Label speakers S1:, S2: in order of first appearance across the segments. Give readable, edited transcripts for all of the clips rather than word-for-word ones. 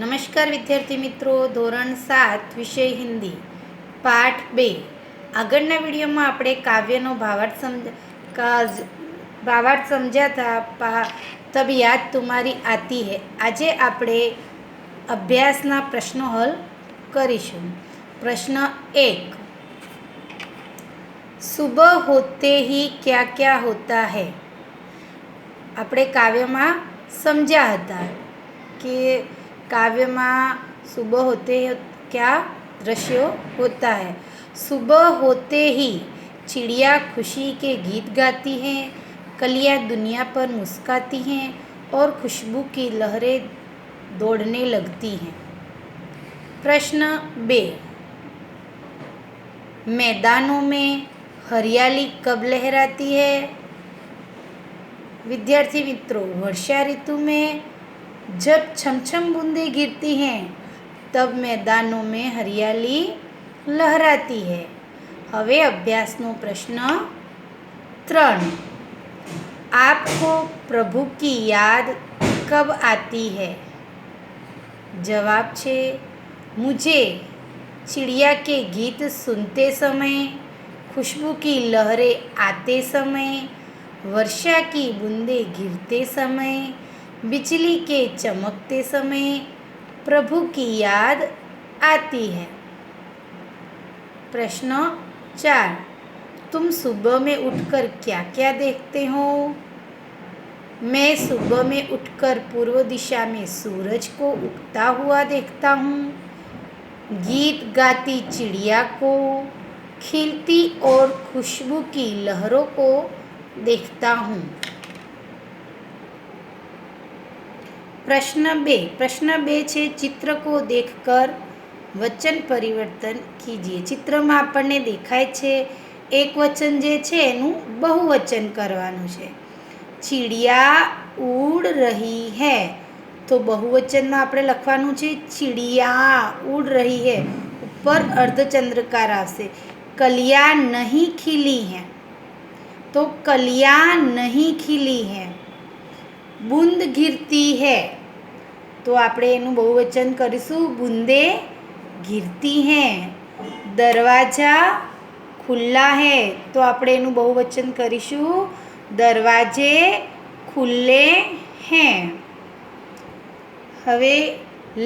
S1: નમસ્કાર વિદ્યાર્થી મિત્રો, ધોરણ 7 વિષય હિન્દી પાઠ 2 આગળના વિડીયોમાં આપણે કાવ્યનો ભાવાર્થ સમજ્યા હતા. તબ યાદ તુમ્હારી આતી હૈ. આજે આપણે અભ્યાસના પ્રશ્નો હલ કરીશું. પ્રશ્ન 1, સુબહ હોતે હી ક્યા ક્યા હોતા હૈ. આપણે કાવ્યમાં સમજ્યા હતા કે काव्य में सुबह होते क्या दृश्य होता है. सुबह होते ही चिड़िया खुशी के गीत गाती हैं, कलियाँ दुनिया पर मुस्काती हैं और खुशबू की लहरें दौड़ने लगती हैं. प्रश्न 2, मैदानों में हरियाली कब लहराती है. विद्यार्थी मित्रों, वर्षा ऋतु में जब छमछम बूंदें गिरती हैं तब मैदानों में हरियाली लहराती है. હવે અભ્યાસનો પ્રશ્ન 3, आपको प्रभु की याद कब आती है. जवाब છે मुझे चिड़िया के गीत सुनते समय, खुशबू की लहरें आते समय, वर्षा की बूंदें गिरते समय, बिजली के चमकते समय प्रभु की याद आती है. प्रश्न 4, तुम सुबह में उठकर क्या क्या देखते हो. मैं सुबह में उठकर पूर्व दिशा में सूरज को उगता हुआ देखता हूँ, गीत गाती चिड़िया को, खिलती और खुशबू की लहरों को देखता हूँ. प्रश्न 2 છે चित्र को देखकर वचन परिवर्तन कीजिए. चित्રમાં આપણને દેખાય છે એક વચન જે છે એનું બહુવચન કરવાનું છે. चिड़िया उड़ रही है, તો બહુવચનમાં આપણે લખવાનું છે चिड़िया उड़ रही है, ઉપર અર્ધચંદ્રકાર આવશે. कलियाँ नहीं खिली हैं, तो कलियाँ नहीं खिली हैं. बूंद गिरती है, तो આપણે એનું બહુવચન કરીશું બૂંદે गिरती हैं. दरवाजा खुला है, तो આપણે એનું બહુવચન કરીશું दरवाजे खुले हैं. હવે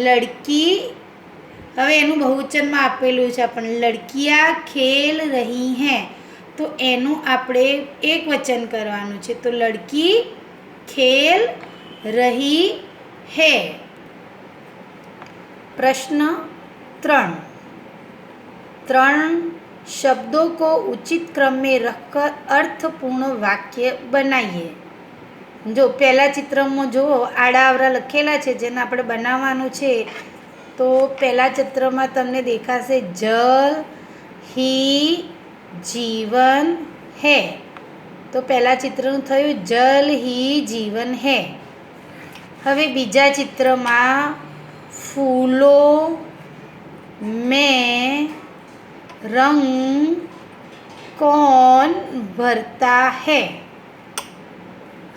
S1: લડકી, હવે એનું બહુવચનમાં આપેલું છે પણ લડકિયા ખેલ રહી हैं, તો એનું આપણે એક વચન કરવાનું છે, તો લડકી खेल रही है. प्रश्न 3 शब्दों को उचित क्रम में रखकर अर्थपूर्ण वाक्य बनाइए. जो पहला चित्र में जो आड़ा आवरा लखेला है जेने આપણે બનાવવાનું છે, તો પહેલા ચિત્રમાં તમને દેખાશે जल ही जीवन है. તો પહેલા ચિત્રનું થયું જલ ही जीवन है. હવે બીજા ચિત્રમાં फूलों में रंग कौन भरता है.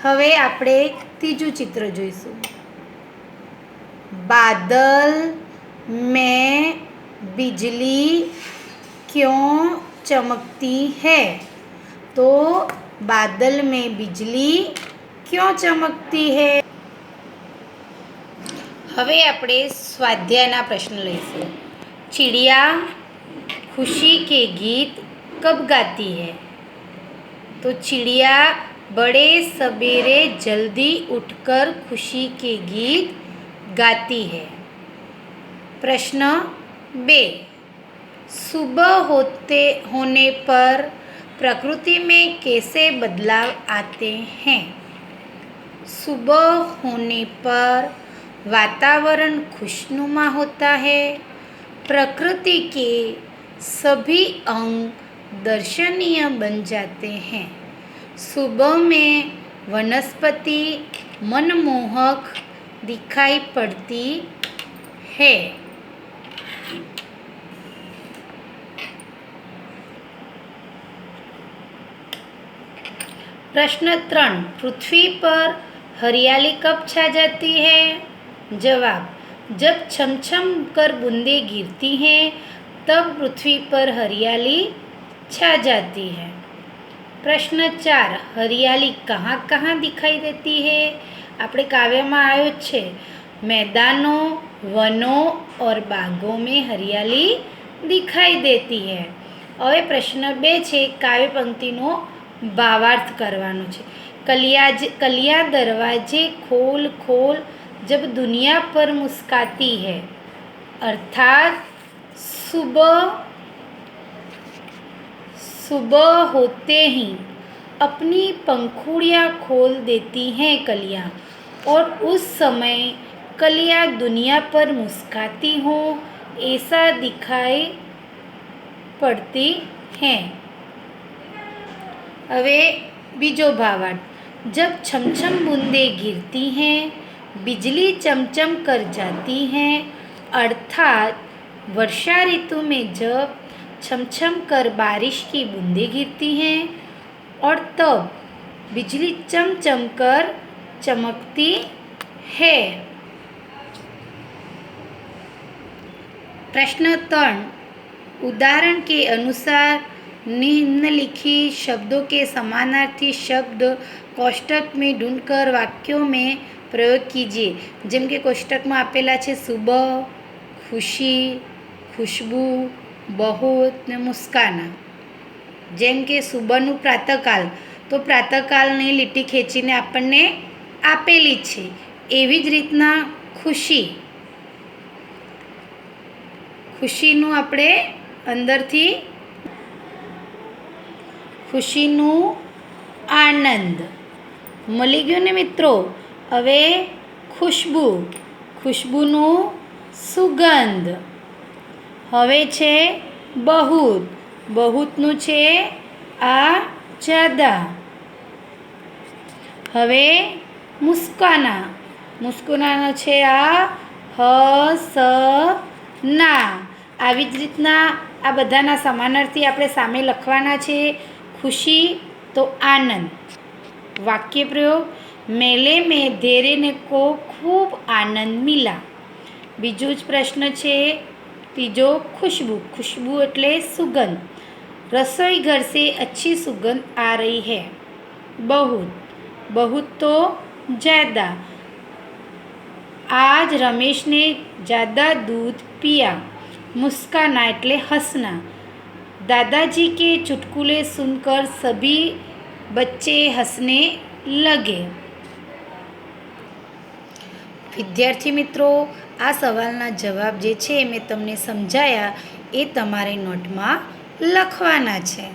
S1: હવે આપણે ત્રીજું ચિત્ર જોઈશું. बादल में बिजली क्यों चमकती है. तो बादल में बिजली क्यों चमकती है. હવે આપણે સ્વાધ્યાયના પ્રશ્ન લઈશું. चिड़िया खुशी के गीत कब गाती है. तो चिड़िया बड़े सवेरे जल्दी उठकर खुशी के गीत गाती है. प्रश्न 2, सुबह होने पर प्रकृति में कैसे बदलाव आते हैं. सुबह होने पर वातावरण खुशनुमा होता है, प्रकृति के सभी अंग दर्शनीय बन जाते हैं. सुबह में वनस्पति मनमोहक दिखाई पड़ती है. प्रश्न 3, पृथ्वी पर हरियाली कब छा जाती है. जवाब, जब छम छम कर बूंदे गिरती हैं तब पृथ्वी पर हरियाली छा जाती है। प्रश्न 4, हरियाली कहाँ कहाँ दिखाई देती है? આપણે કાવ્યમાં આવ્યો છે, मैदानों, वनों और बागों में हरियाली दिखाई देती है। હવે પ્રશ્ન 2 છે, કાવ્ય પંક્તિનો ભાવાર્થ કરવાનો છે। कलियाँ दरवाजे खोल खोल जब दुनिया पर मुस्काती है, अर्थात सुबह होते ही अपनी पंखुड़ियाँ खोल देती हैं कलियाँ, और उस समय कलियाँ दुनिया पर मुस्काती हों ऐसा दिखाई पड़ती हैं। હવે બીજો ભાવાર્થ, जब छम छम बूंदें गिरती हैं बिजली चमचम कर जाती हैं, अर्थात वर्षा ऋतु में जब छम छम कर बारिश की बूंदें गिरती हैं और तब बिजली चमचम कर चमकती है। प्रश्न 3, उदाहरण के अनुसार निम्नलिखित शब्दों के समानार्थी शब्द कोष्टक में ढूंढकर वाक्यों में प्रयोग कीजिए। જેમ કે કોષ્ટકમાં આપેલા છે સુબહ, ખુશી, ખુશ્બુ, બહુત ને મુસ્કાના। જેમ કે સુબહનું પ્રાતઃકાલ, તો પ્રાતઃકાલની લીટી ખેંચીને આપણને આપેલી છે। એવી જ રીતના ખુશીનું આપણે અંદરથી ખુશીનું આનંદ મળી ગયું ને મિત્રો। હવે ખુશ્બુનું સુગંધ। હવે છે બહુતનું છે આ જ્યાદા। હવે મુસ્કાનાનો છે આ હસના। આવી જ રીતના આ બધાના સમાનાર્થી આપણે સામે લખવાના છે। खुशी तो आनंद। वाक्य प्रयोग, मेले में धैर्य को खूब आनंद मिला। बीजो ज प्रश्न छे तीजो, खुशबू एटले सुगंध। रसोई घर से अच्छी सुगंध आ रही है। बहुत तो ज़्यादा। आज रमेश ने ज़्यादा दूध पिया। मुस्काना एटले हंसना। दादाजी के चुटकुले सुनकर सभी बच्चे हंसने लगे। विद्यार्थी मित्रों, आ सवालना जवाब जे छे मैं तमने समझाया ए तमारे नोटमां लखवाना छे।